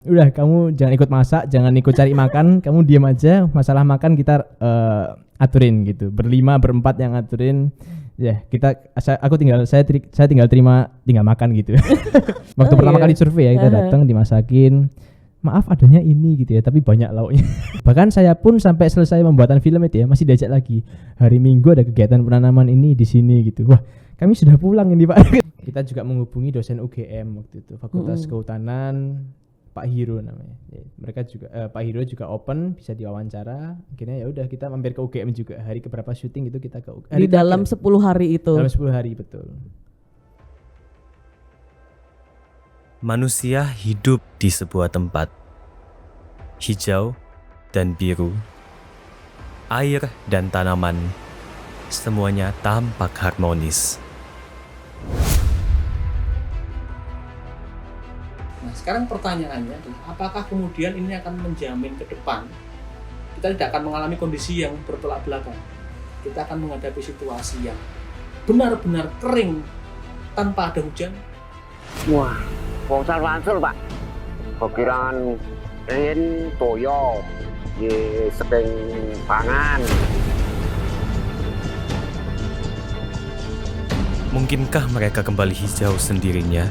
Udah, kamu jangan ikut masak, jangan ikut cari makan, kamu diam aja. Masalah makan kita aturin gitu. Berlima, berempat yang aturin. Ya, saya tinggal tinggal makan gitu. Waktu pertama kali survei ya, kita datang dimasakin. Maaf adanya ini gitu ya, tapi banyak lauknya. Bahkan saya pun sampai selesai pembuatan film itu ya masih diajak lagi. Hari Minggu ada kegiatan penanaman ini di sini gitu. Wah, kami sudah pulang ini Pak. Kita juga menghubungi dosen UGM waktu itu, Fakultas Kehutanan, Pak Hiro namanya. Ya, mereka juga Pak Hiro juga open, bisa diwawancara. Akhirnya ya udah kita mampir ke UGM juga. Hari keberapa syuting itu kita ke UGM. Di dalam 10 hari itu. Dalam 10 hari betul. Manusia hidup di sebuah tempat, hijau dan biru, air dan tanaman, semuanya tampak harmonis. Nah, sekarang pertanyaannya adalah apakah kemudian ini akan menjamin ke depan kita tidak akan mengalami kondisi yang bertolak belakang. Kita akan menghadapi situasi yang benar-benar kering tanpa ada hujan. Wah, bongsal-bongsal Pak. Kekirangan rin toyo di sepeng pangan. Mungkinkah mereka kembali hijau sendirinya?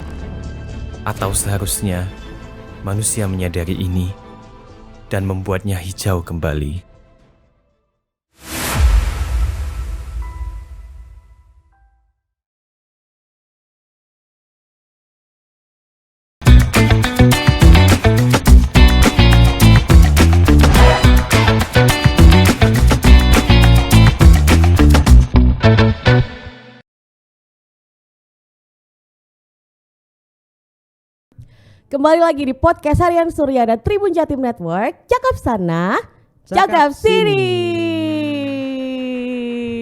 Atau seharusnya manusia menyadari ini dan membuatnya hijau kembali? Kembali lagi di podcast Harian Surya dan Tribun Jatim Network. Cakap sana, cakap sini.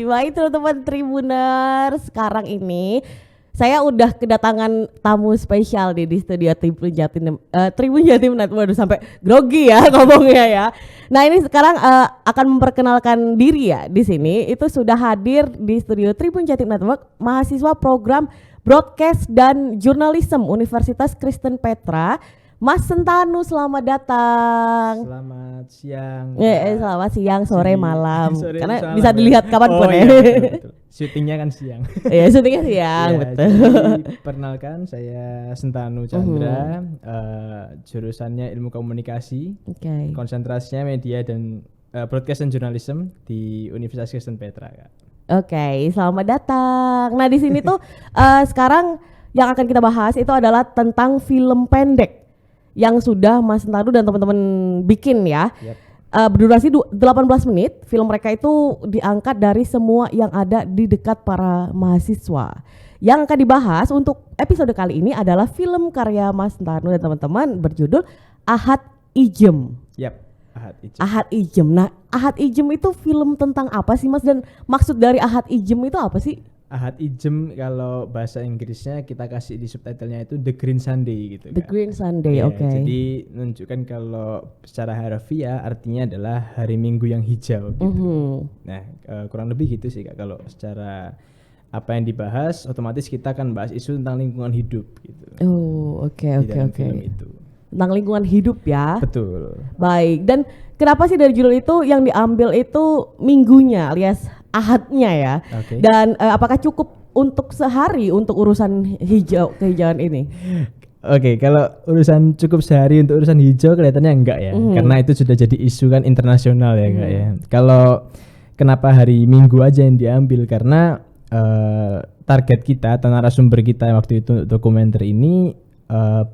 Baik teman-teman Tribuners, sekarang ini saya udah kedatangan tamu spesial di studio Tribun Jatim Network. Sampai grogi ya ngomongnya ya. Nah ini sekarang akan memperkenalkan diri ya di sini. Itu sudah hadir di studio Tribun Jatim Network mahasiswa program Broadcast dan Jurnalisme Universitas Kristen Petra, Mas Sentanu, selamat datang. Selamat siang. Selamat siang, sore, malam. Sore, karena bisa dilihat kapanpun ya. Betul. Syutingnya kan siang. Iya, syutingnya siang, Ya, betul. jadi, perkenalkan saya Sentanu Chandra, jurusannya Ilmu Komunikasi, konsentrasinya Media dan Broadcast dan Jurnalisme di Universitas Kristen Petra, Kak. Oke, selamat datang. Nah di sini tuh sekarang yang akan kita bahas itu adalah tentang film pendek yang sudah Mas Sentanu dan teman-teman bikin ya. Yep. Berdurasi 18 menit. Film mereka itu diangkat dari semua yang ada di dekat para mahasiswa. Yang akan dibahas untuk episode kali ini adalah film karya Mas Sentanu dan teman-teman berjudul Ahad Ijem. Yap. Ahad Ijem. Nah, Ahad Ijem itu film tentang apa sih Mas, dan maksud dari Ahad Ijem itu apa sih? Ahad Ijem kalau bahasa Inggrisnya kita kasih di subtitlenya itu The Green Sunday gitu. The Green Sunday, ya, oke. Jadi menunjukkan kalau secara harfiah artinya adalah hari Minggu yang hijau gitu. Nah, kurang lebih gitu sih Kak. Kalau secara apa yang dibahas, otomatis kita akan bahas isu tentang lingkungan hidup gitu. Oh, oke. Film itu. Tentang lingkungan hidup ya. Betul. Baik, dan kenapa sih dari judul itu yang diambil itu minggunya alias ahadnya ya? Okay. Dan apakah cukup untuk sehari untuk urusan kehijauan ini? Oke, kalau urusan cukup sehari untuk urusan hijau kelihatannya enggak ya, karena itu sudah jadi isu kan internasional ya Kak ya. Kalau kenapa hari Minggu aja yang diambil, karena target kita atau narasumber kita waktu itu untuk dokumenter ini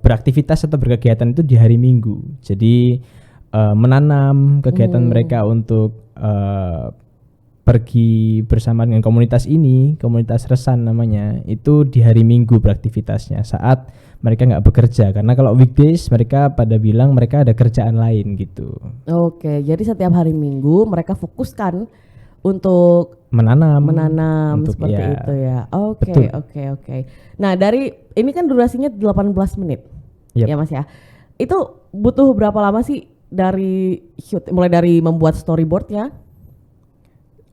beraktivitas atau berkegiatan itu di hari Minggu. Jadi menanam kegiatan mereka untuk pergi bersama dengan komunitas ini, komunitas Resan namanya, itu di hari Minggu beraktivitasnya saat mereka nggak bekerja, karena kalau weekdays mereka pada bilang mereka ada kerjaan lain gitu. Oke, jadi setiap hari Minggu mereka fokuskan untuk menanam untuk seperti itu ya. Oke. Nah, dari ini kan durasinya 18 menit. Yep. Ya Mas ya. Itu butuh berapa lama sih dari shoot, mulai dari membuat storyboardnya?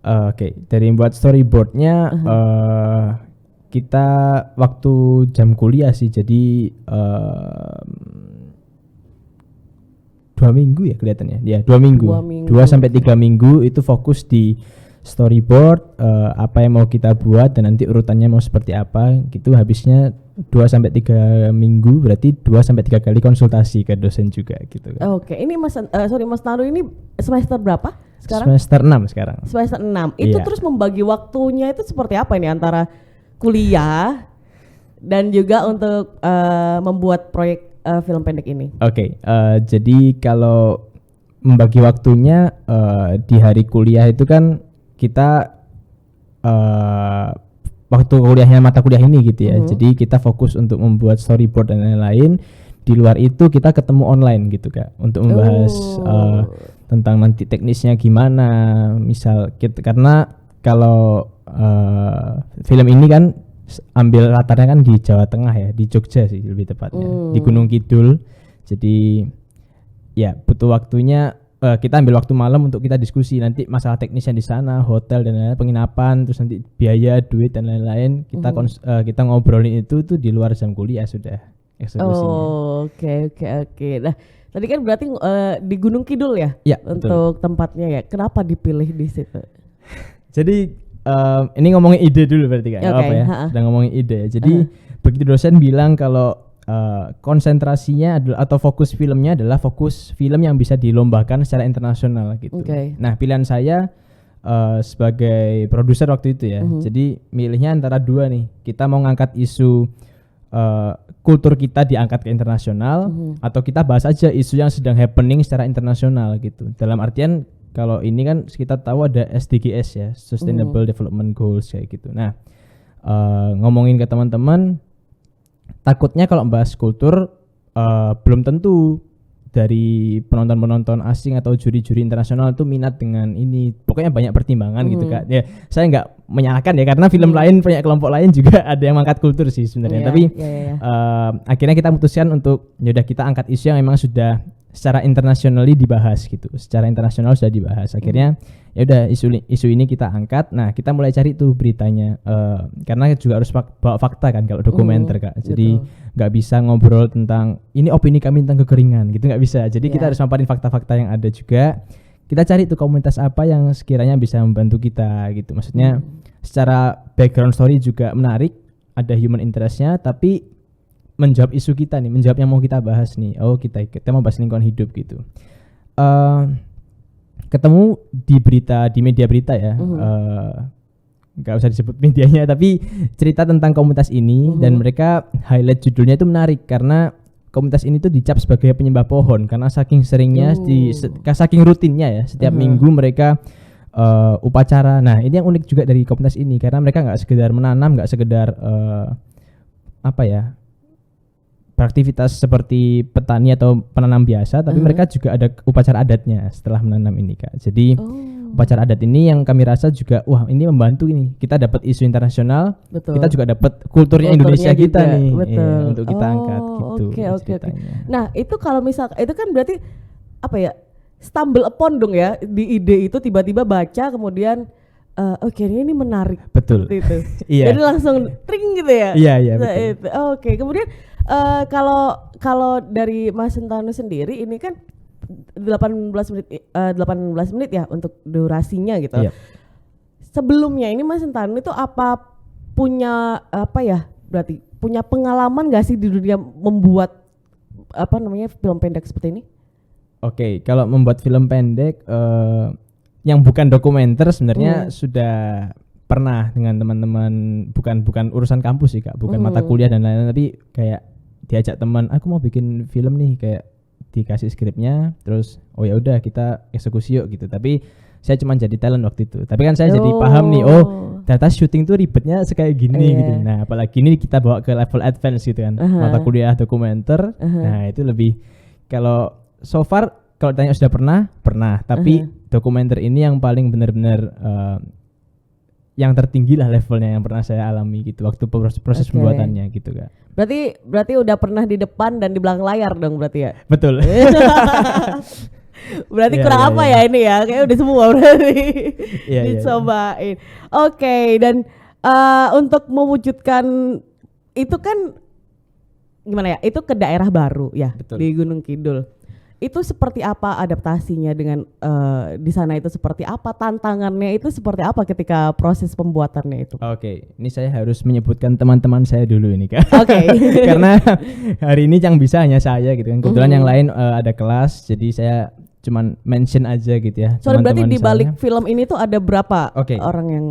Oke, dari membuat storyboardnya kita waktu jam kuliah sih, jadi 2 minggu ya kelihatannya. Ya, 2 minggu. 2 minggu. 2 sampai 3 minggu itu fokus di storyboard, apa yang mau kita buat dan nanti urutannya mau seperti apa gitu. Habisnya 2 sampai 3 minggu, berarti 2 sampai 3 kali konsultasi ke dosen juga gitu kan. Oke, ini Mas Naru ini semester berapa sekarang? Semester 6 sekarang. Semester 6. Itu Iya. terus membagi waktunya itu seperti apa ini antara kuliah dan juga untuk membuat proyek film pendek ini? Oke, jadi kalau membagi waktunya di hari kuliah itu kan kita waktu kuliahnya mata kuliah ini gitu ya. Jadi kita fokus untuk membuat storyboard dan lain-lain. Di luar itu kita ketemu online gitu Kak untuk membahas tentang nanti teknisnya gimana. Misal karena kalau film ini kan ambil latarnya kan di Jawa Tengah ya, di Jogja sih lebih tepatnya, di Gunung Kidul. Jadi ya butuh waktunya, kita ambil waktu malam untuk kita diskusi nanti masalah teknisnya di sana, hotel dan lain-lain, penginapan, terus nanti biaya, duit dan lain-lain. Kita ngobrolin itu tuh di luar jam kuliah sudah eksekusinya. Oke. Nah, tadi kan berarti di Gunung Kidul ya? Ya, untuk tempatnya ya. Kenapa dipilih di situ? Jadi ini ngomongin ide dulu berarti kan, apa ya? Sedang ngomongin ide ya. Jadi begitu dosen bilang kalau konsentrasinya adalah atau fokus filmnya adalah fokus film yang bisa dilombakan secara internasional gitu. Nah, pilihan saya sebagai produser waktu itu ya. Jadi milihnya antara dua nih. Kita mau ngangkat isu kultur kita diangkat ke internasional atau kita bahas aja isu yang sedang happening secara internasional gitu. Dalam artian kalau ini kan kita tahu ada SDGs ya, Sustainable Development Goals kayak gitu. Nah, ngomongin ke teman-teman, takutnya kalau membahas kultur belum tentu dari penonton-penonton asing atau juri-juri internasional itu minat dengan ini. Pokoknya banyak pertimbangan gitu Kak. Ya, saya nggak menyalahkan ya karena film lain, banyak kelompok lain juga ada yang mengangkat kultur sih sebenarnya. Tapi akhirnya kita memutuskan untuk yaudah kita angkat isu yang memang sudah secara internasionally dibahas gitu. Secara internasional sudah dibahas. Akhirnya ya udah isu ini kita angkat. Nah, kita mulai cari tuh beritanya. Karena juga harus bawa fakta kan kalau dokumenter Kak. Jadi nggak bisa ngobrol tentang ini opini kami tentang kekeringan gitu, nggak bisa. Jadi kita harus maparin fakta-fakta yang ada juga. Kita cari tuh komunitas apa yang sekiranya bisa membantu kita gitu. Maksudnya secara background story juga menarik, ada human interestnya, tapi menjawab isu kita nih, menjawab yang mau kita bahas nih. Oh, kita mau bahas lingkungan hidup gitu. Ketemu di media berita ya. Nggak usah disebut medianya, tapi cerita tentang komunitas ini dan mereka highlight judulnya itu menarik karena komunitas ini tuh dicap sebagai penyembah pohon karena saking seringnya saking rutinnya ya setiap minggu mereka upacara. Nah, ini yang unik juga dari komunitas ini karena mereka nggak sekedar menanam, nggak sekedar beraktivitas seperti petani atau penanam biasa, tapi mereka juga ada upacara adatnya setelah menanam ini Kak. Jadi upacara adat ini yang kami rasa juga wah ini membantu ini. Kita dapat isu internasional, kita juga dapat kulturnya Indonesia juga, kita nih untuk kita angkat gitu. Oke. Nah, itu kalau misal itu kan berarti apa ya? Stumble upon dong ya di ide itu tiba-tiba baca kemudian oke ini menarik. Betul. Itu. Iya. Jadi langsung tring gitu ya. Iya betul. Oke, kemudian kalau dari Mas Sentanu sendiri ini kan 18 menit ya untuk durasinya gitu. Iya. Sebelumnya ini Mas Sentanu itu berarti punya pengalaman gak sih di dunia membuat film pendek seperti ini? Oke, kalau membuat film pendek yang bukan dokumenter sebenarnya sudah pernah dengan teman-teman, bukan urusan kampus sih Kak, bukan mata kuliah dan lain-lain, tapi kayak diajak teman, aku mau bikin film nih, kayak dikasih skripnya, terus oh ya udah kita eksekusi yuk gitu. Tapi saya cuma jadi talent waktu itu. Tapi kan saya jadi paham nih, ternyata syuting tuh ribetnya kayak gini gitu. Nah, apalagi ini kita bawa ke level advance gitu kan, mata kuliah dokumenter. Nah, itu lebih kalau so far kalau ditanya sudah pernah, tapi dokumenter ini yang paling benar-benar yang tertinggi lah levelnya yang pernah saya alami gitu waktu proses pembuatannya gitu Kak. Berarti udah pernah di depan dan di belakang layar dong berarti ya? Betul. Berarti kurang apa ya ini ya? Kayak udah semua berarti dicobain. Oke, dan untuk mewujudkan itu kan gimana ya? Itu ke daerah baru ya. Betul. Di Gunung Kidul. Itu seperti apa adaptasinya dengan di sana itu seperti apa, tantangannya itu seperti apa ketika proses pembuatannya itu? Oke, ini saya harus menyebutkan teman-teman saya dulu ini kan. Oke. Karena hari ini yang bisa hanya saya gitu kan. Kebetulan yang lain ada kelas, jadi saya cuman mention aja gitu ya. Sorry, berarti teman-teman di balik saya. film ini tuh ada berapa Oke. orang yang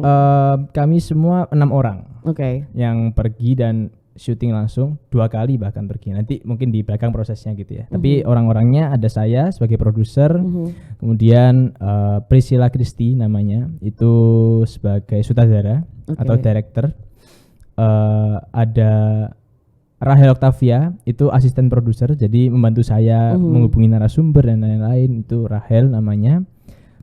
Kami semua 6 orang Oke. yang pergi dan syuting langsung 2 kali bahkan pergi. Nanti mungkin di belakang prosesnya gitu ya. Tapi orang-orangnya ada saya sebagai produser, kemudian Priscilla Christy namanya itu sebagai sutradara atau director. Ada Rahel Octavia itu asisten produser, jadi membantu saya menghubungi narasumber dan lain-lain. Itu Rahel namanya.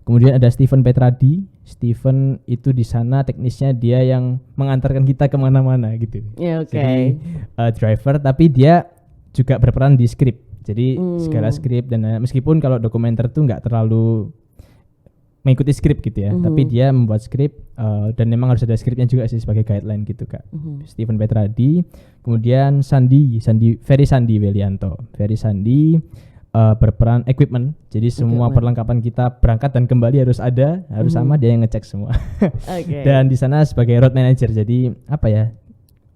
Kemudian ada Steven Petradi. Steven itu di sana teknisnya dia yang mengantarkan kita kemana-mana gitu. Ya, oke. Jadi driver, tapi dia juga berperan di skrip. Jadi segala skrip dan meskipun kalau dokumenter tuh nggak terlalu mengikuti skrip gitu ya, tapi dia membuat skrip dan memang harus ada skripnya juga sih sebagai guideline gitu Kak. Steven Petradi, kemudian Ferry Sandi Welianto. Ferry Sandi berperan equipment, jadi semua perlengkapan kita berangkat dan kembali harus ada, harus sama, dia yang ngecek semua. Oke. Dan di sana sebagai road manager, jadi apa ya,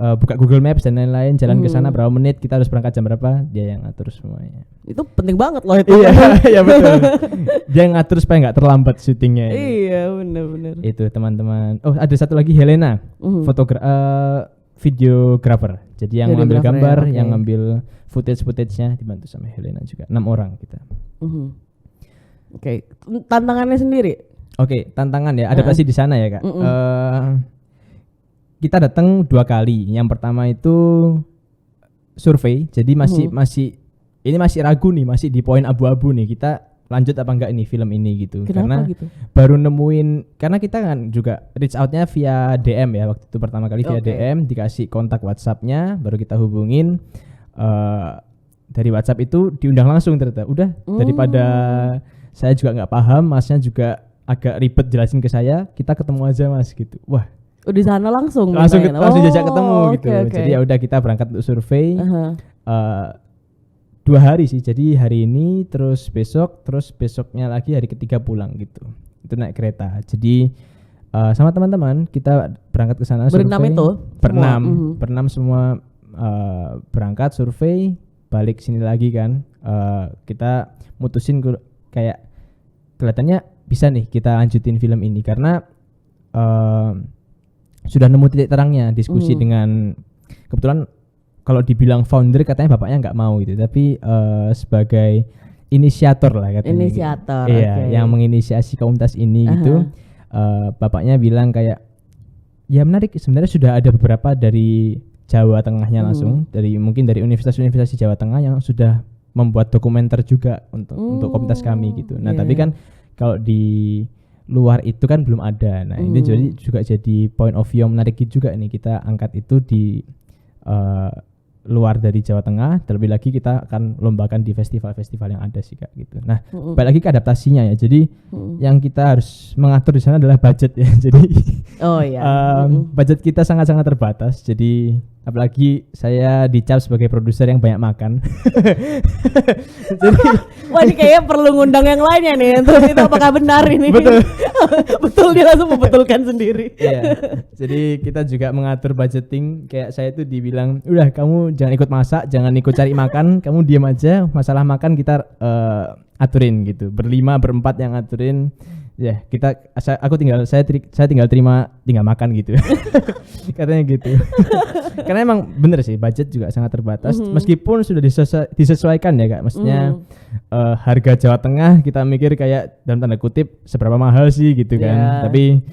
buka Google Maps dan lain-lain, jalan ke sana berapa menit, kita harus berangkat jam berapa, dia yang ngatur semuanya. Itu penting banget loh itu. Iya, iya betul. Dia yang ngatur supaya nggak terlambat syutingnya. Iya, benar-benar. Itu teman-teman. Oh, ada satu lagi Helena, videographer. Jadi yang ngambil gambar, ya, okay. yang ngambil footage-nya dibantu sama Helena juga. 6 orang kita. Oke. Tantangannya sendiri? Oke, tantangan ya, adaptasi di sana ya Kak. Kita datang 2 kali. Yang pertama itu survei. Jadi masih ragu nih, masih di poin abu-abu nih. Kita lanjut apa enggak ini film ini gitu. Kenapa karena gitu? Baru nemuin, karena kita kan juga reach out-nya via DM ya, waktu itu pertama kali via DM, dikasih kontak WhatsApp-nya, baru kita hubungin. Dari WhatsApp itu diundang langsung ternyata. Udah daripada saya juga nggak paham, masnya juga agak ribet jelasin ke saya, kita ketemu aja mas gitu. Wah, di sana langsung diajak ketemu gitu. Jadi ya udah kita berangkat untuk survei. 2 hari sih, jadi hari ini terus besoknya lagi hari ketiga pulang gitu. Itu naik kereta. Jadi sama teman-teman kita berangkat ke sana survei. Berenam semua berangkat survei, balik sini lagi kan. Kita mutusin kayak kelihatannya bisa nih kita lanjutin film ini karena sudah nemu titik terangnya, diskusi dengan, kebetulan kalau dibilang founder katanya bapaknya nggak mau gitu, tapi sebagai inisiator lah katanya. Inisiator. Gitu. Iya, yang menginisiasi komunitas ini gitu. Bapaknya bilang kayak ya menarik, sebenarnya sudah ada beberapa dari Jawa Tengahnya langsung, mungkin dari universitas-universitas Jawa Tengah yang sudah membuat dokumenter juga untuk komunitas kami gitu. Nah, tapi kan kalau di luar itu kan belum ada. Nah, ini juga jadi point of view yang menarik juga nih, kita angkat itu di luar dari Jawa Tengah, terlebih lagi kita akan lombakan di festival-festival yang ada sih Kak gitu. Nah, balik lagi ke adaptasinya ya. Jadi yang kita harus mengatur di sana adalah budget ya. Jadi budget kita sangat-sangat terbatas. Jadi apalagi saya dicap sebagai produser yang banyak makan. Jadi wah, ini kayaknya perlu ngundang yang lainnya nih untuk itu apakah benar ini. Betul. Betul, dia langsung membetulkan sendiri. Iya. Jadi kita juga mengatur budgeting, kayak saya tuh dibilang, "Udah kamu jangan ikut masak, jangan ikut cari makan, kamu diam aja, masalah makan kita aturin gitu. Berempat yang aturin. Ya, saya tinggal tinggal makan gitu." Katanya gitu. Karena emang bener sih, budget juga sangat terbatas. Meskipun sudah disesuaikan ya Kak. Maksudnya harga Jawa Tengah kita mikir kayak dalam tanda kutip seberapa mahal sih gitu kan. Tapi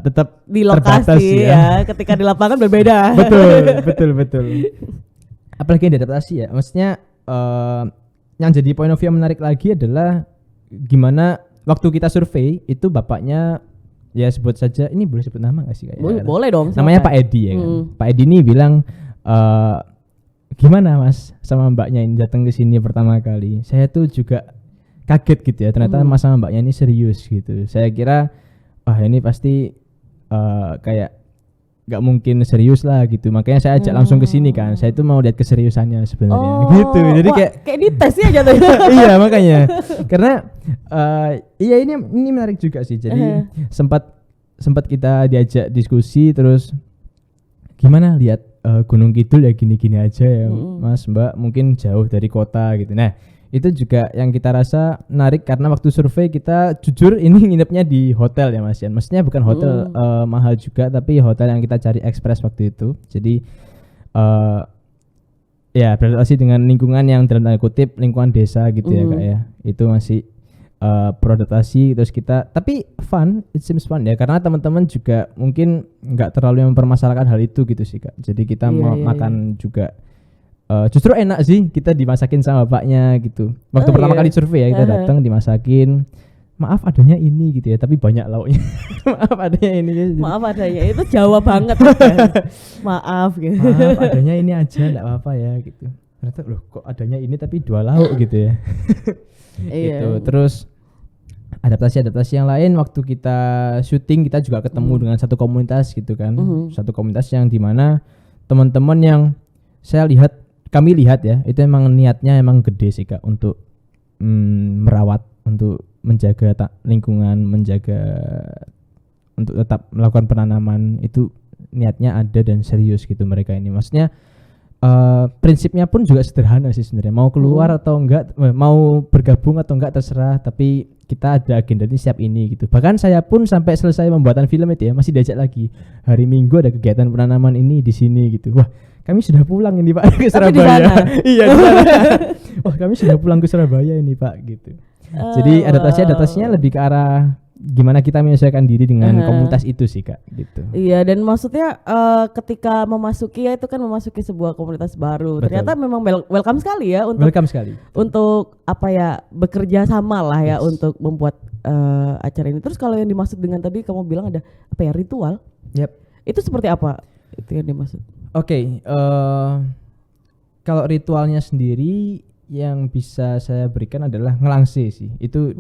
tetap di terbatas lokasi ya. Ketika di lapangan berbeda. Betul. Apalagi yang diadaptasi ya. Maksudnya yang jadi point of view yang menarik lagi adalah gimana waktu kita survei itu bapaknya, ya sebut saja, ini boleh sebut nama gak sih Kak? Boleh dong. Namanya Pak Edi ya kan. Pak Edi ini bilang, gimana mas sama mbaknya ini datang ke sini pertama kali. Saya tuh juga kaget gitu ya, ternyata mas sama mbaknya ini serius gitu. Saya kira, wah ini pasti kayak nggak mungkin serius lah gitu. Makanya saya ajak langsung ke sini kan. Saya itu mau lihat keseriusannya sebenarnya gitu. Jadi wah, kayak dites ya jatuh. iya makanya. Karena iya ini menarik juga sih. Jadi sempat kita diajak diskusi terus gimana lihat Gunung Kidul ya gini-gini aja ya Mas Mbak, mungkin jauh dari kota gitu. Nah itu juga yang kita rasa menarik karena waktu survei kita jujur ini nginepnya di hotel ya Mas Yan. Maksudnya bukan hotel mahal juga tapi hotel yang kita cari ekspres waktu itu. Jadi ya beradaptasi dengan lingkungan yang dalam tanda kutip lingkungan desa gitu ya Kak ya. Itu masih beradaptasi terus kita tapi fun, it seems fun ya karena teman-teman juga mungkin nggak terlalu mempermasalahkan hal itu gitu sih Kak. Jadi kita mau makan juga justru enak sih kita dimasakin sama bapaknya gitu. Waktu pertama kali survei ya kita datang dimasakin. Maaf adanya ini gitu ya, tapi banyak lauknya. Maaf adanya ini. Maaf adanya itu Jawa banget. Kan? Maaf gitu. Maaf adanya ini aja enggak apa-apa ya gitu. Ternyata loh kok adanya ini tapi 2 lauk gitu ya. Gitu. Terus adaptasi yang lain waktu kita syuting kita juga ketemu dengan satu komunitas gitu kan. Satu komunitas yang dimana teman-teman yang kami lihat ya itu emang niatnya emang gede sih Kak untuk merawat, untuk menjaga lingkungan, untuk tetap melakukan penanaman itu niatnya ada dan serius gitu mereka ini. Maksudnya prinsipnya pun juga sederhana sih sebenarnya. Mau keluar atau enggak, mau bergabung atau enggak terserah, tapi kita ada agenda ini siap ini gitu. Bahkan saya pun sampai selesai pembuatan film itu ya masih diajak lagi. Hari Minggu ada kegiatan penanaman ini di sini gitu. Wah, kami sudah pulang ini Pak ke Surabaya. Iya di sana. Wah, kami sudah pulang ke Surabaya ini Pak gitu. Jadi adaptasinya lebih ke arah gimana kita menyesuaikan diri dengan komunitas itu sih Kak gitu. Iya dan maksudnya ketika memasuki ya itu kan memasuki sebuah komunitas baru. Betul. Ternyata memang welcome sekali ya untuk apa ya bekerja sama lah ya untuk membuat acara ini. Terus kalau yang dimaksud dengan tadi kamu bilang ada apa ya ritual? Yep. Itu seperti apa? Itu yang dimaksud. Oke, kalau ritualnya sendiri yang bisa saya berikan adalah ngelangse sih. Itu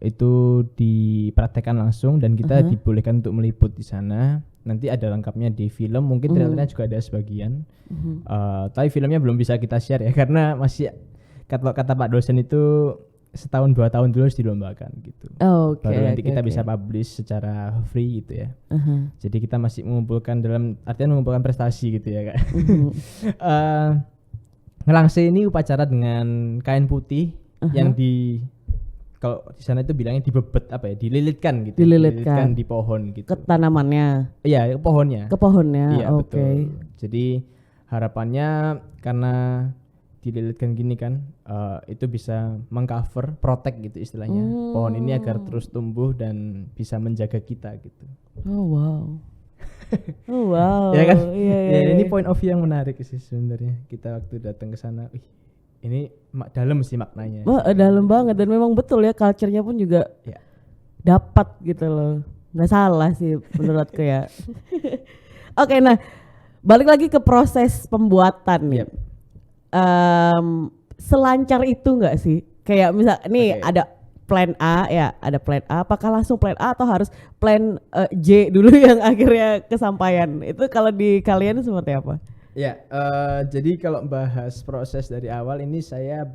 itu dipraktekkan langsung dan kita dibolehkan untuk meliput di sana. Nanti ada lengkapnya di film, mungkin trailernya juga ada sebagian. Tapi filmnya belum bisa kita share ya karena masih kata Pak dosen itu setahun 2 tahun dulu harus dilombakan gitu. Baru nanti kita bisa publish secara free gitu ya. Jadi kita masih mengumpulkan mengumpulkan prestasi gitu ya Kak. Ngelangse ini upacara dengan kain putih yang kalau di sana itu bilangnya dibebet apa ya, dililitkan gitu. Dililitkan di pohon gitu. Ke tanamannya. Iya, ke pohonnya. Ke pohonnya. Iya, betul. Jadi harapannya karena dililitkan gini kan itu bisa mengcover, protect gitu istilahnya pohon ini agar terus tumbuh dan bisa menjaga kita gitu. Oh wow. Ya kan? Iya. Ini point of view yang menarik sih sebenarnya. Kita waktu datang ke sana, ini dalam sih maknanya. Wah, dalam banget dan memang betul ya culture-nya pun juga dapat gitu loh. Nggak salah sih menurutku ya. Oke, nah balik lagi ke proses pembuatan nih. Selancar itu nggak sih? Kayak misal nih ada plan A ya, ada plan A. Apakah langsung plan A atau harus plan J dulu yang akhirnya kesampaian? Itu kalau di kalian seperti apa? Ya, jadi kalau bahas proses dari awal ini saya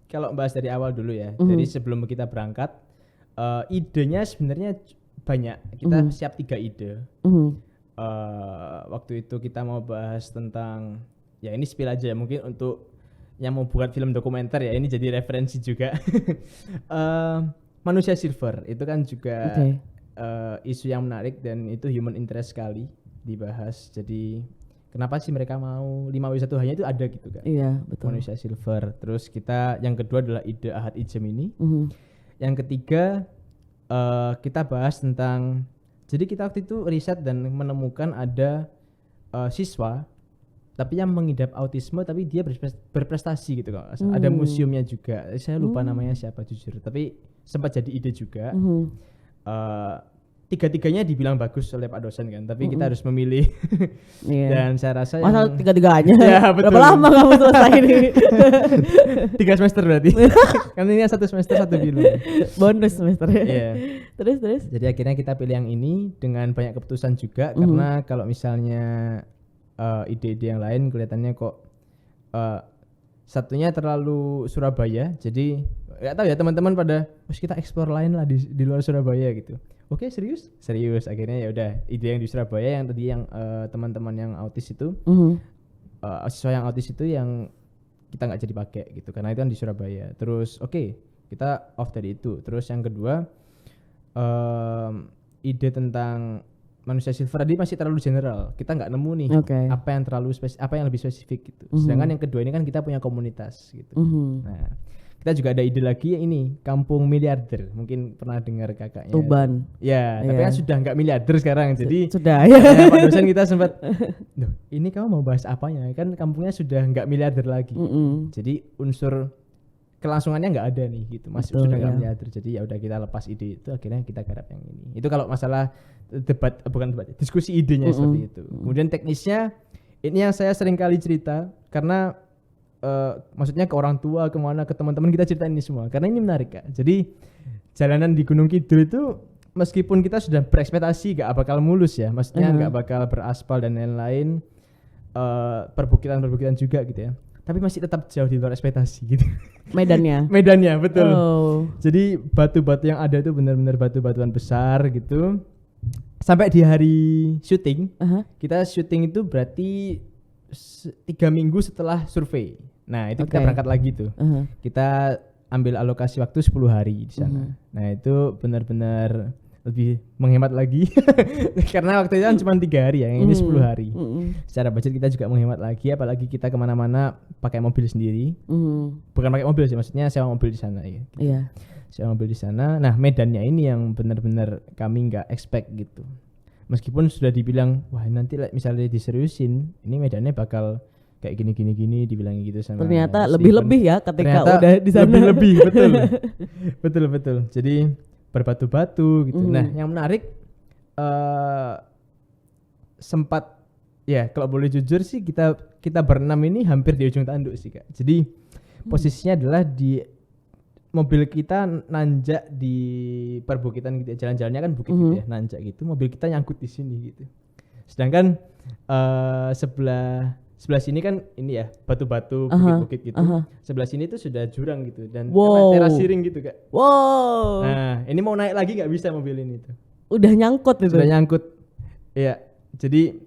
kalau bahas dari awal dulu ya. Jadi sebelum kita berangkat, idenya sebenarnya banyak. Kita siap 3 ide. Waktu itu kita mau bahas tentang ya ini spill aja ya mungkin untuk yang mau buat film dokumenter ya ini jadi referensi juga. Manusia silver itu kan juga isu yang menarik dan itu human interest sekali dibahas. Jadi kenapa sih mereka mau 5W1H-nya itu ada gitu kan? Iya betul. Manusia silver. Terus kita yang kedua adalah ide Ahad Ijem ini. Yang ketiga kita bahas tentang jadi kita waktu itu riset dan menemukan ada siswa tapi yang mengidap autisme tapi dia berprestasi gitu kok. Ada museumnya juga. Saya lupa namanya siapa jujur, tapi sempat jadi ide juga. tiga-tiganya dibilang bagus oleh Pak dosen kan, tapi kita harus memilih. Iya. Dan saya rasa Masa yang 3-3-nya? Ya, betul. Berapa lama kamu selesai ini? 3 semester berarti. Kan ini 1 semester 1 film. Bonus semester. Iya. Terus. Jadi akhirnya kita pilih yang ini dengan banyak keputusan juga karena kalau misalnya ide-ide yang lain kelihatannya kok satunya terlalu Surabaya. Jadi nggak tahu ya teman-teman pada kita explore lain lah di luar Surabaya gitu. Oke, serius akhirnya ya udah ide yang di Surabaya yang tadi yang teman-teman yang autis itu siswa yang autis itu yang kita nggak jadi pakai gitu karena itu kan di Surabaya. Terus kita off dari itu. Terus yang kedua ide tentang manusia silver tadi masih terlalu general. Kita nggak nemu nih apa yang lebih spesifik gitu. Sedangkan yang kedua ini kan kita punya komunitas gitu. Nah, kita juga ada ide lagi ini kampung miliarder. Mungkin pernah dengar kakaknya. Tuban. Ya, tapi kan sudah nggak miliarder sekarang. Jadi sudah ya. Pak dosen kita sempat, "Duh, ini kamu mau bahas apanya? Kan kampungnya sudah nggak miliarder lagi." Jadi unsur kelangsungannya nggak ada nih gitu. Masih sudah nggak miliarder. Jadi ya udah kita lepas ide itu akhirnya kita garap yang ini. Itu kalau masalah diskusi idenya seperti itu. Kemudian teknisnya ini yang saya sering kali cerita karena maksudnya ke orang tua, kemana, ke teman-teman kita ceritain ini semua karena ini menarik Kak. Jadi jalanan di Gunung Kidul itu meskipun kita sudah berekspektasi gak bakal mulus ya, maksudnya gak bakal beraspal dan lain-lain, perbukitan juga gitu ya, tapi masih tetap jauh di luar ekspektasi gitu. Medannya betul. Jadi batu-batu yang ada itu benar-benar batu-batuan besar gitu. Sampai di hari syuting, kita syuting itu berarti 3 minggu setelah survei. Nah itu kita berangkat lagi tuh. Kita ambil alokasi waktu 10 hari di sana. Nah itu benar-benar lebih menghemat lagi karena waktu itu kan cuma 3 hari ya, yang ini 10 hari. Secara budget kita juga menghemat lagi, apalagi kita kemana-mana pakai mobil sendiri. Bukan pakai mobil sih, maksudnya sewa mobil di sana ya. Iya. Sewa mobil di sana. Nah medannya ini yang benar-benar kami nggak expect gitu. Meskipun sudah dibilang wah nanti misalnya diseriusin, ini medannya bakal kayak gini dibilang gitu sama ternyata Steven. lebih-lebih ya ketika Ternyata udah di sana. Lebih betul. Jadi berbatu-batu gitu. Nah, yang menarik sempat ya kalau boleh jujur sih kita berenam ini hampir di ujung tanduk sih Kak. Jadi posisinya adalah di mobil kita nanjak di perbukitan gitu, jalan-jalannya kan bukit gitu ya, nanjak gitu, mobil kita nyangkut di sini gitu. Sedangkan sebelah sini kan ini ya batu-batu, bukit-bukit gitu. Sebelah sini tuh sudah jurang gitu dan teras siring gitu Kak. Wow. Nah, ini mau naik lagi nggak bisa mobil ini tuh. Udah nyangkut itu. Sudah nyangkut. Iya. Jadi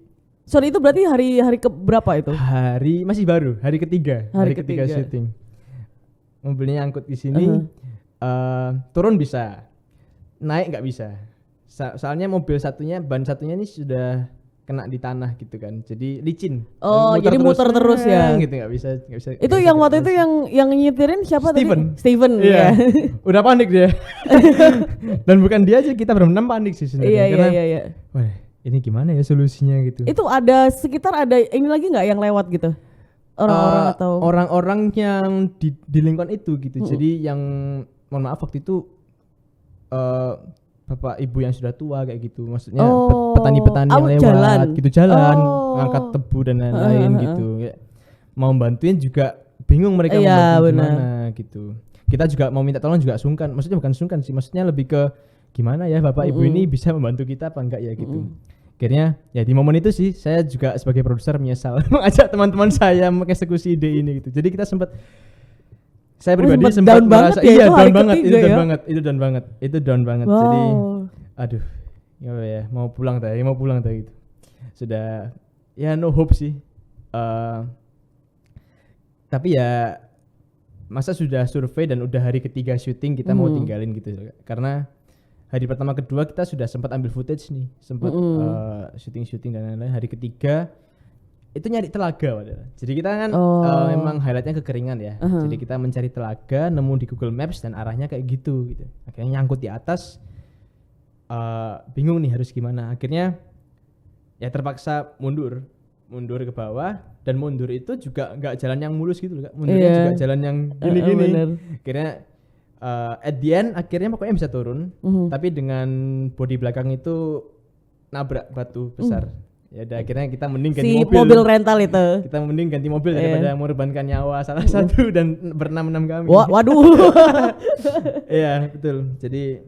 sorry itu berarti hari ke berapa itu? Masih baru, hari ketiga. Hari ketiga syuting. Mobilnya nyangkut di sini. Turun bisa. Naik nggak bisa. Soalnya ban satunya ini sudah kena di tanah gitu kan, jadi licin. Oh, jadi muter terus ya. Gitu nggak bisa. Itu gak yang bisa waktu itu yang nyetirin siapa Steven. tadi? Steven. Iya. Udah panik dia. Dan bukan dia aja, kita berenam panik sih sebenarnya. Iya. Wah, ini gimana ya solusinya gitu. Itu ada ini lagi nggak yang lewat gitu? Orang-orang atau orang-orang yang di lingkungan itu gitu. Jadi yang mohon maaf waktu itu bapak ibu yang sudah tua kayak gitu, maksudnya petani-petani yang lewat jalan ngangkat tebu dan lain-lain gitu ya. Mau bantuin juga bingung mereka mau bantu gimana gitu. Kita juga mau minta tolong juga sungkan, maksudnya bukan sungkan sih, maksudnya lebih ke gimana ya bapak ibu ini bisa membantu kita apa enggak ya gitu. Akhirnya ya di momen itu sih saya juga sebagai produser menyesal mengajak teman-teman saya mengeksekusi ide ini gitu. Jadi kita saya pribadi sempat merasa down banget. Jadi aduh ya mau pulang tadi gitu. Sudah ya no hope sih. Tapi ya masa sudah survei dan udah hari ketiga syuting kita mau tinggalin gitu. Karena hari pertama kedua kita sudah sempat ambil footage nih, sempat syuting dan lain-lain. Hari ketiga itu nyari telaga padahal. Jadi kita kan memang highlightnya kekeringan ya. Jadi kita mencari telaga, nemu di Google Maps dan arahnya kayak gitu. Akhirnya nyangkut di atas, bingung nih harus gimana. Akhirnya ya terpaksa mundur ke bawah, dan mundur itu juga nggak jalan yang mulus gitu loh Kak. Mundurnya juga jalan yang gini-gini. Akhirnya At the end akhirnya pokoknya bisa turun, Mhm. tapi dengan bodi belakang itu nabrak batu besar. Ya udah akhirnya kita mending ganti Si mobil. mobil rental itu. Kita mending ganti mobil Iya. daripada mengorbankan nyawa salah satu dan berenam-enam kami. Waduh. Iya, betul. Jadi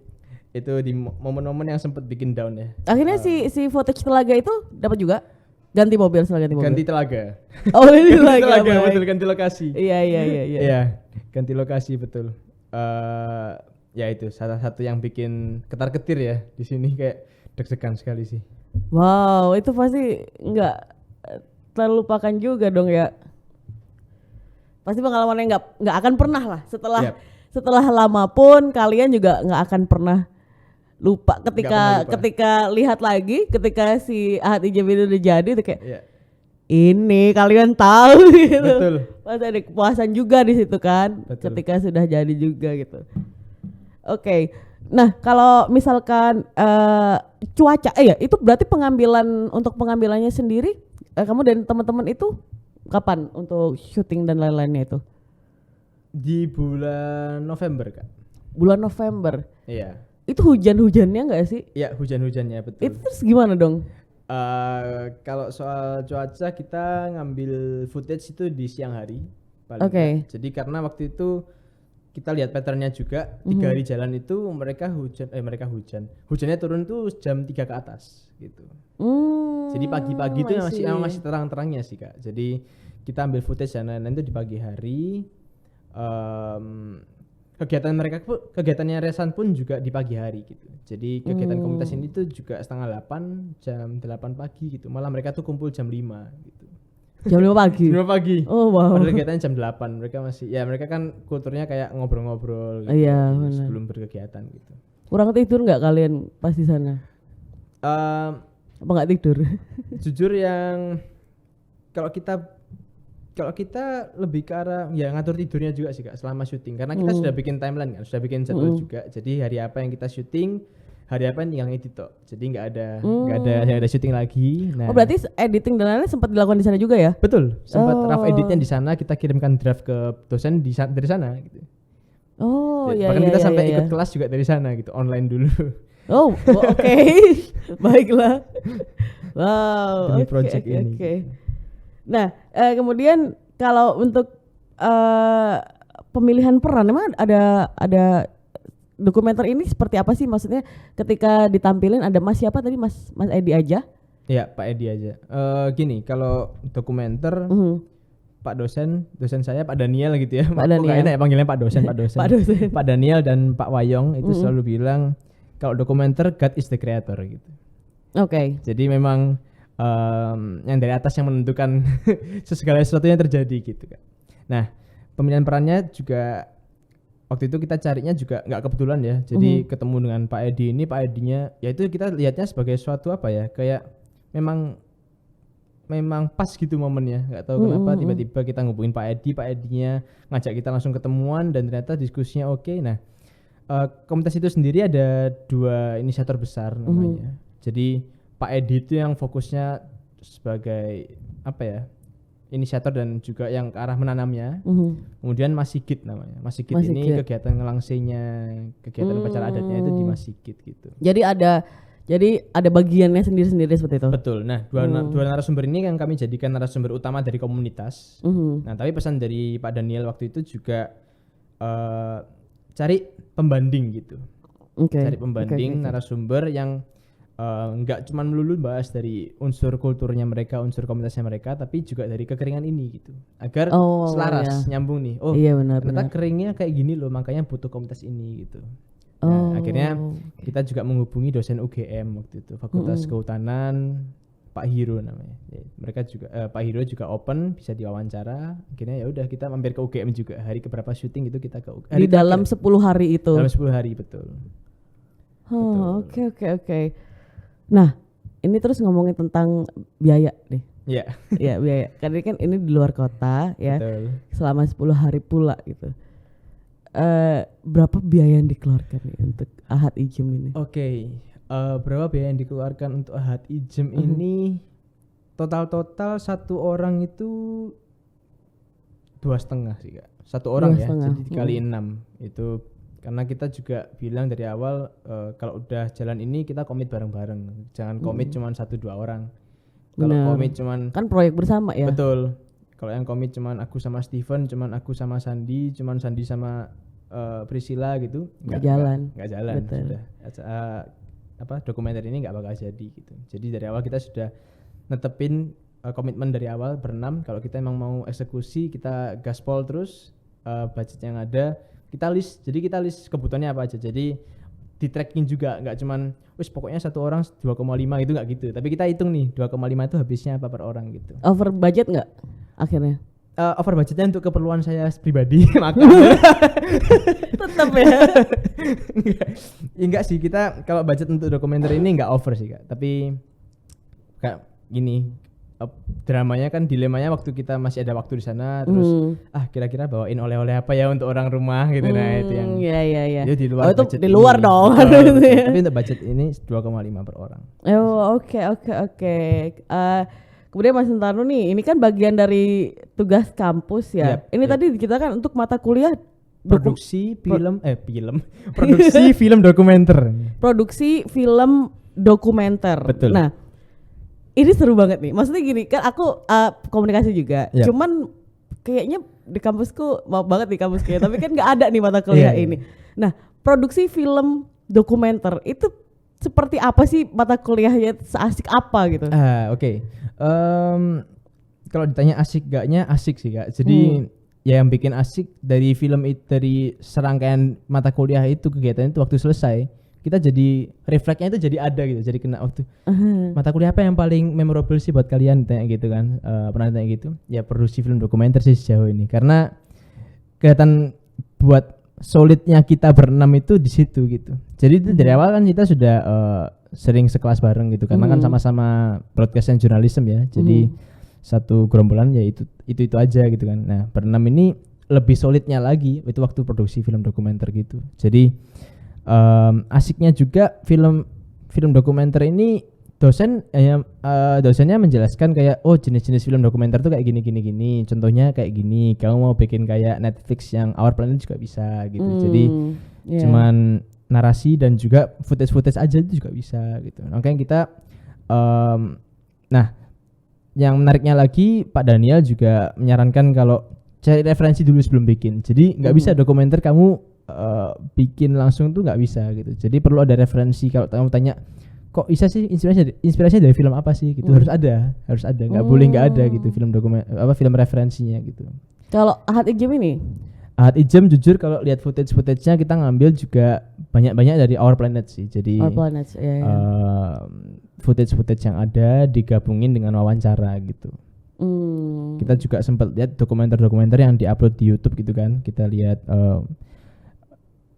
itu di momen-momen yang sempat bikin down ya. Akhirnya si footage telaga itu dapat juga ganti mobil setelah ganti mobil. Ganti telaga. Oh, ini Ganti telaga. telaga, baik. betul, ganti lokasi. Iya. Iya, ganti lokasi betul. Ya itu salah satu yang bikin ketar-ketir ya di sini, kayak deg-degan sekali sih. Wow, itu pasti nggak terlupakan juga dong ya. Pasti pengalaman yang nggak akan pernah lah Yap. setelah lama pun kalian juga nggak akan pernah lupa Nggak pernah lupa. ketika lihat lagi ketika si Ahad Ijem itu udah jadi tuh kayak Iya, ini kalian tahu gitu. betul. Pasti ada kepuasan juga di situ kan Betul. ketika sudah jadi juga gitu. Oke. Nah, kalau misalkan cuaca ya itu berarti untuk pengambilannya sendiri kamu dan teman-teman itu kapan untuk syuting dan lain-lainnya itu? Di bulan November, Kak. Bulan November. Iya. Itu hujan-hujannya enggak sih? Iya, hujan-hujannya betul. Itu terus gimana dong? Kalau soal cuaca kita ngambil footage itu di siang hari paling Oke. nggak. Jadi karena waktu itu kita lihat patternnya juga 3 hari jalan itu mereka hujan. Hujannya turun tuh jam 3 ke atas gitu. Jadi pagi-pagi itu masih terang-terangnya sih, Kak. Jadi kita ambil footage dan lain-lain itu di pagi hari. Kegiatannya Resan pun juga di pagi hari gitu. Jadi kegiatan komunitas ini tuh juga 7:30 jam 8 pagi gitu. Malah mereka tuh kumpul jam 5 gitu. Jam 5 pagi. Jam 5 pagi. Oh wow. Padahal kegiatannya jam 8. Mereka kan kulturnya kayak ngobrol-ngobrol gitu, Iya, benar. sebelum berkegiatan gitu. Kurang tidur nggak kalian pas di sana? Apa nggak tidur? Jujur yang kalau kita lebih ke arah ya ngatur tidurnya juga sih, Kak, selama syuting karena kita sudah bikin timeline kan, sudah bikin jadwal juga. Jadi hari apa yang kita syuting, hari apa yang tinggal ngedit tok. Jadi nggak ada syuting lagi. Nah, Oh berarti editing dan lain-lain sempat dilakukan di sana juga ya? betul, sempat Oh. rough editnya di sana, kita kirimkan draft ke dosen dari sana gitu. Oh iya. Bahkan iya, kita iya, sampai iya. ikut kelas juga dari sana gitu, online dulu. Oh, oke. Baiklah. Wow, Demi oke, project oke, ini. oke. Nah, kemudian kalau untuk pemilihan peran memang ada dokumenter ini seperti apa sih, maksudnya ketika ditampilin ada Mas siapa tadi, Mas Edi aja? Iya, Pak Edi aja. Gini, kalau dokumenter Pak dosen saya Pak Daniel gitu ya. Pak Kok Daniel. nggak enak ya panggilnya Pak dosen. Pak dosen. Pak Daniel dan Pak Wayong itu selalu bilang kalau dokumenter God is the creator gitu. Oke. Jadi memang yang dari atas yang menentukan segala sesuatu yang terjadi gitu kan. Nah, pemilihan perannya juga waktu itu kita carinya juga nggak kebetulan ya. Jadi ketemu dengan Pak Edi ini, Pak Edinya ya itu kita lihatnya sebagai suatu apa ya, kayak memang pas gitu momennya. Nggak tahu kenapa tiba-tiba kita ngubungin Pak Edinya ngajak kita langsung ketemuan dan ternyata diskusinya oke. Nah, komunitas itu sendiri ada 2 inisiator besar namanya. Jadi Pak Edi itu yang fokusnya sebagai apa ya, inisiator dan juga yang ke arah menanamnya. Kemudian Mas Sigit namanya. Mas Sigit ini Sigit. kegiatan ngelangsingnya, kegiatan upacara adatnya itu di Mas Sigit gitu. Jadi ada bagiannya sendiri-sendiri seperti itu. Betul. Nah, dua narasumber ini yang kami jadikan narasumber utama dari komunitas. Nah, tapi pesan dari Pak Daniel waktu itu juga cari pembanding gitu. Oke. Cari pembanding narasumber yang nggak cuma melulu bahas dari unsur kulturnya mereka, unsur komunitasnya mereka, tapi juga dari kekeringan ini gitu, agar selaras, nyambung nih. Oh, iya, benar, ternyata keringnya kayak gini loh, makanya butuh komunitas ini gitu. Nah, akhirnya kita juga menghubungi dosen UGM waktu itu, Fakultas Kehutanan, Pak Hiro namanya. Ya, mereka juga Pak Hiro juga open, bisa diwawancara. Akhirnya ya udah kita mampir ke UGM juga. Hari keberapa syuting itu kita ke UGM. Di dalam 10 hari itu. Dalam 10 hari betul. Oke. Nah, ini terus ngomongin tentang biaya deh. Iya. Ya, biaya. Karena kan ini di luar kota ya. Betul. Selama 10 hari pula gitu. Berapa biaya yang dikeluarkan nih untuk Ahad Ijem ini? Oke. Berapa biaya yang dikeluarkan untuk Ahad Ijem ini? Total satu orang itu 2,5 sih, Kak. Satu orang ya. 2,5. Jadi dikali 6 itu Karena kita juga bilang dari awal kalau udah jalan ini kita komit bareng-bareng. Jangan komit cuman 1-2 orang. Kalau Benar. komit cuman Kan proyek bersama ya. betul. Kalau yang komit cuman aku sama Steven, cuman aku sama Sandi, cuman Sandi sama Priscilla gitu, Nggak jalan. nggak jalan. Betul. Sudah. Dokumenter ini nggak bakal jadi gitu. Jadi dari awal kita sudah netepin komitmen dari awal berenam. Kalau kita emang mau eksekusi, kita gaspol terus. Budget yang ada kita list. Jadi kita list kebutuhannya apa aja. Jadi di tracking juga, nggak cuman wis pokoknya satu orang 2,5 gitu, nggak gitu. Tapi kita hitung nih 2,5 itu habisnya apa per orang gitu. Over budget nggak akhirnya? Over budgetnya untuk keperluan saya pribadi maka Tetap ya. enggak sih, kita kalau budget untuk dokumenter ini enggak over sih Kak. Tapi kayak gini, dramanya kan dilemanya waktu kita masih ada waktu di sana terus kira-kira bawain oleh-oleh apa ya untuk orang rumah gitu. Nah itu yang Iya. itu di luar itu budget di luar ini. dong. Betul. Tapi untuk budget ini 2,5 per orang. Oh, oke. Kemudian Mas Sentanu nih, ini kan bagian dari tugas kampus ya. Yap, Ini yap. tadi kita kan untuk mata kuliah Produksi produksi film dokumenter. produksi film dokumenter. Betul. Nah, ini seru banget nih. Maksudnya gini, kan aku komunikasi juga. Yap. Cuman kayaknya di kampusku, maaf banget di kampus kayaknya, tapi kan nggak ada nih mata kuliah Iya, ini. Nah, produksi film dokumenter itu seperti apa sih mata kuliahnya, seasik apa gitu? Oke. Kalau ditanya asik gaknya, asik sih Kak. Jadi ya yang bikin asik dari film itu, dari serangkaian mata kuliah itu, kegiatan itu waktu selesai kita jadi refleksnya itu jadi ada gitu, jadi kena waktu mata kuliah apa yang paling memorable sih buat kalian, tanya gitu kan. Pernah tanya gitu ya, produksi film dokumenter sih sejauh ini, karena kelihatan buat solidnya kita berenam itu di situ gitu. Jadi itu dari awal kan kita sudah sering sekelas bareng gitu, karena kan sama-sama broadcast and journalism ya, jadi satu gerombolan ya itu aja gitu kan. Nah berenam ini lebih solidnya lagi itu waktu produksi film dokumenter gitu. Jadi asiknya juga film dokumenter ini dosennya menjelaskan kayak jenis-jenis film dokumenter tuh kayak gini. Contohnya kayak gini. Kamu mau bikin kayak Netflix yang Our Planet juga bisa gitu. Jadi cuman narasi dan juga footage aja itu juga bisa gitu. Makanya kita nah yang menariknya lagi, Pak Daniel juga menyarankan kalau cari referensi dulu sebelum bikin. Jadi nggak bisa dokumenter kamu bikin langsung tuh nggak bisa gitu. Jadi perlu ada referensi. Kalau kamu tanya kok bisa sih inspirasinya dari film apa sih gitu, harus ada nggak boleh nggak ada gitu film film referensinya gitu. Kalau Ahad Ijem ini? Ahad Ijem jujur kalau lihat footage-nya kita ngambil juga banyak dari Our Planet sih. Jadi Our Planet, footage yang ada digabungin dengan wawancara gitu. Kita juga sempat lihat dokumenter yang diupload di YouTube gitu kan. Kita lihat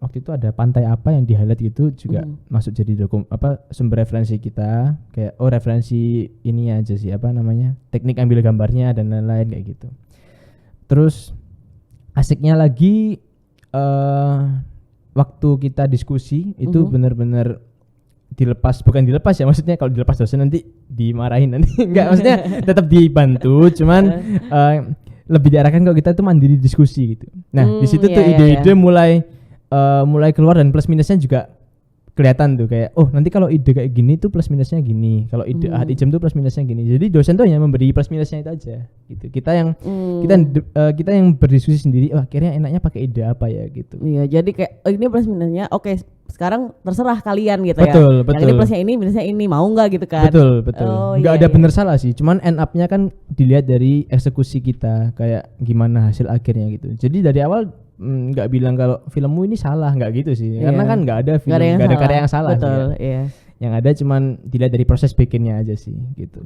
waktu itu ada pantai apa yang di highlight gitu juga masuk jadi sumber referensi kita, kayak referensi ini aja sih, teknik ambil gambarnya dan lain-lain kayak gitu. Terus asiknya lagi waktu kita diskusi itu benar-benar bukan dilepas ya, maksudnya kalau dilepas dosen nanti dimarahin nanti enggak, maksudnya tetap dibantu, cuman lebih diarahkan kalau kita tuh mandiri diskusi gitu. Nah di situ tuh ide-ide mulai keluar, dan plus minusnya juga kelihatan tuh, kayak nanti kalau ide kayak gini tuh plus minusnya gini, kalau ide Ahad Ijem tuh plus minusnya gini. Jadi dosen tuh hanya memberi plus minusnya itu aja gitu. Kita yang berdiskusi sendiri, akhirnya enaknya pakai ide apa ya gitu. Iya, jadi kayak ini plus minusnya, oke sekarang terserah kalian gitu Betul. ya. Yang ini plusnya ini, minusnya ini, mau nggak gitu kan? Betul. Nggak ada bener salah sih, cuman end up-nya kan dilihat dari eksekusi kita, kayak gimana hasil akhirnya gitu. Jadi dari awal nggak bilang kalau filmmu ini salah, nggak gitu sih, karena kan nggak ada film, nggak ada karya yang salah. Betul, sih, iya. Yang ada cuman dilihat dari proses bikinnya aja sih gitu.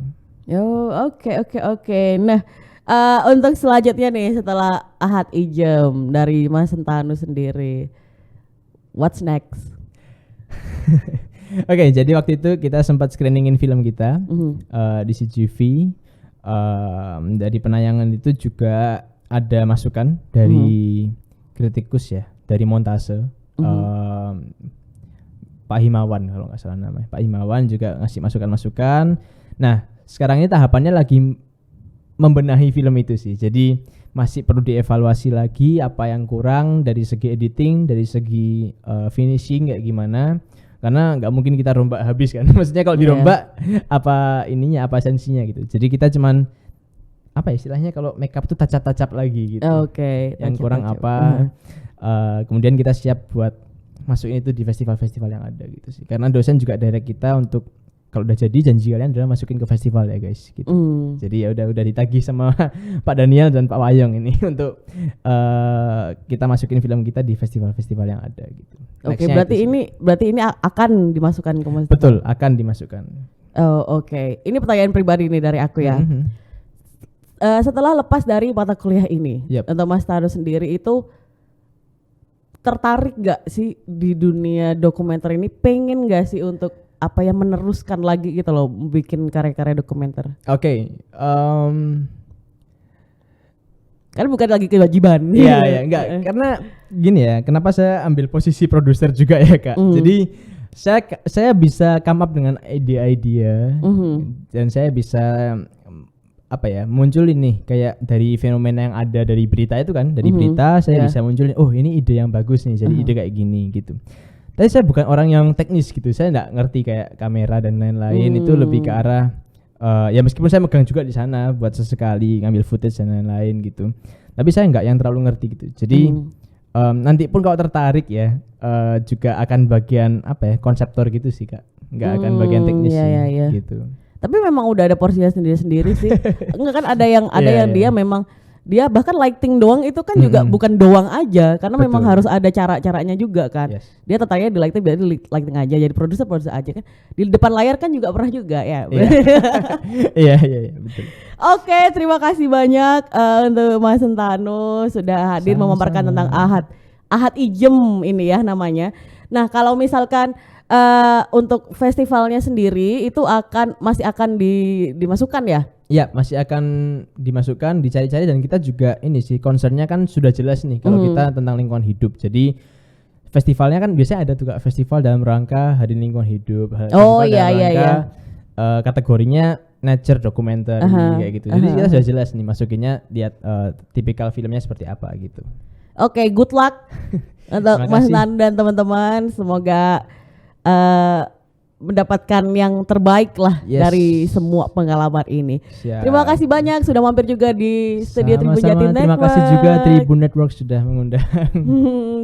Oke. Nah, untuk selanjutnya nih setelah Ahad Ijem dari Mas Sentanu sendiri, what's next? Oke, jadi waktu itu kita sempat screeningin film kita di CGV. Dari penayangan itu juga ada masukan dari kritikus ya, dari montase. Pak Himawan kalau nggak salah namanya. Pak Himawan juga ngasih masukan-masukan. Nah, sekarang ini tahapannya lagi membenahi film itu sih. Jadi masih perlu dievaluasi lagi apa yang kurang dari segi editing, dari segi finishing kayak gimana. Karena nggak mungkin kita rombak habis kan. Maksudnya kalau dirombak apa ininya, apa esensinya gitu. Jadi kita cuman apa istilahnya kalau makeup tuh touch-up lagi gitu. Oke. Yang kurang apa? Kemudian kita siap buat masukin itu di festival-festival yang ada gitu sih. Karena dosen juga direct kita untuk kalau udah jadi janji kalian adalah masukin ke festival ya guys gitu. Jadi ya udah ditagih sama Pak Daniel dan Pak Wayong ini untuk kita masukin film kita di festival-festival yang ada gitu. Oke, berarti ini akan dimasukkan ke festival. Betul, akan dimasukkan. Oh, oke. Ini pertanyaan pribadi nih dari aku ya. Setelah lepas dari mata kuliah ini, untuk Mas Tanu sendiri itu tertarik gak sih di dunia dokumenter ini? Pengen gak sih untuk apa yang meneruskan lagi gitu loh, bikin karya-karya dokumenter? Oke, kan bukan lagi kewajiban. Iya, enggak. Karena gini ya, kenapa saya ambil posisi produser juga ya Kak. Jadi saya bisa come up dengan ide-ide dan saya bisa apa ya, muncul ini kayak dari fenomena yang ada dari berita itu kan, dari berita saya bisa munculin, oh ini ide yang bagus nih, jadi ide kayak gini gitu. Tapi saya bukan orang yang teknis gitu, saya nggak ngerti kayak kamera dan lain-lain. Itu lebih ke arah ya meskipun saya megang juga di sana buat sesekali ngambil footage dan lain-lain gitu, tapi saya nggak yang terlalu ngerti gitu. Jadi nanti pun kalau tertarik ya juga akan bagian apa ya, konseptor gitu sih Kak, nggak akan bagian teknis gitu. Tapi memang udah ada porsinya sendiri-sendiri sih. Enggak kan ada yang dia memang dia bahkan lighting doang itu kan juga bukan doang aja, karena memang harus ada cara-caranya juga kan. Dia tertanya di lighting, berarti lighting aja, jadi produser aja kan. Di depan layar kan juga pernah juga ya. Iya betul. Oke, terima kasih banyak untuk Mas Tanu sudah hadir memaparkan tentang Ahad Ijem ini ya namanya. Nah, kalau misalkan untuk festivalnya sendiri itu masih akan dimasukkan ya? Ya, masih akan dimasukkan, dicari-cari, dan kita juga ini sih concernnya kan sudah jelas nih kalau kita tentang lingkungan hidup. Jadi festivalnya kan biasanya ada tuh Kak, festival dalam rangka Hari Lingkungan Hidup. Kategorinya nature documentary kayak gitu. Jadi kita sudah jelas nih masukinnya, lihat tipikal filmnya seperti apa gitu. Oke, good luck untuk Mas Nan dan teman-teman. Semoga mendapatkan yang terbaik lah dari semua pengalaman ini. Terima kasih banyak sudah mampir juga di studio Tribun Jatim Network. Terima kasih juga Tribun Network sudah mengundang.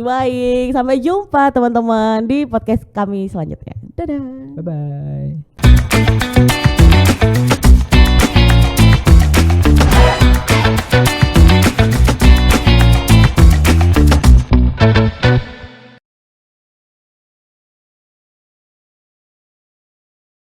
Baik, sampai jumpa teman-teman di podcast kami selanjutnya. Dadah. Bye bye.